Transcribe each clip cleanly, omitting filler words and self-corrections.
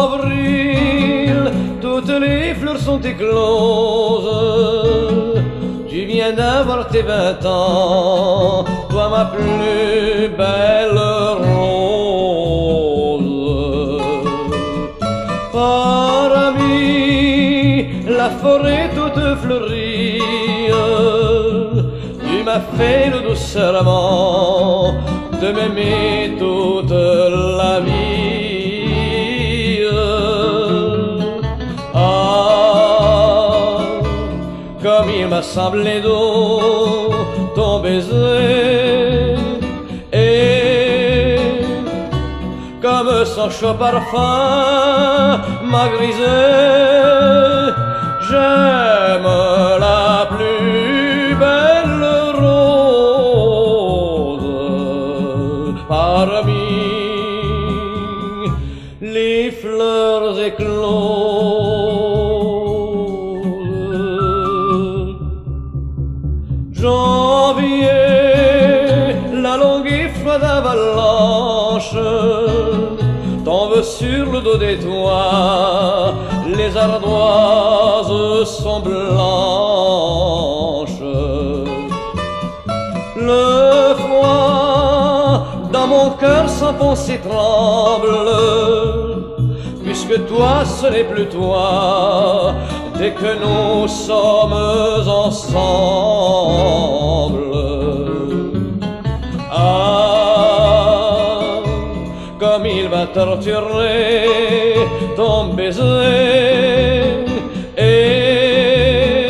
Avril, toutes les fleurs sont écloses. Tu viens d'avoir tes 20 ans, toi ma plus belle rose. Parmi la forêt toute fleurie, tu m'as fait le doux serment de m'aimer toute la vie. Comme il m'a semblé doux ton baiser, et comme son chaud parfum m'a grisé, j'aime la plus belle rose parmi les fleurs écloses. Janvier, la longue et froide avalanche tombe sur le dos des toits, les ardoises sont blanches. Le froid dans mon cœur s'enfonce et tremble, puisque toi ce n'est plus toi, dès que nous sommes ensemble. Ah, comme il va torturer ton baiser, et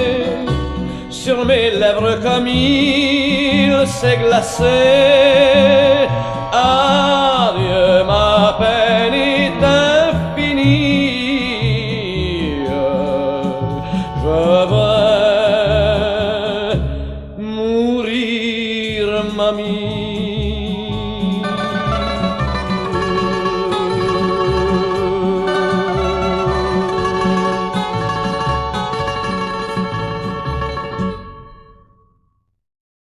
sur mes lèvres comme il s'est glacé. Ah,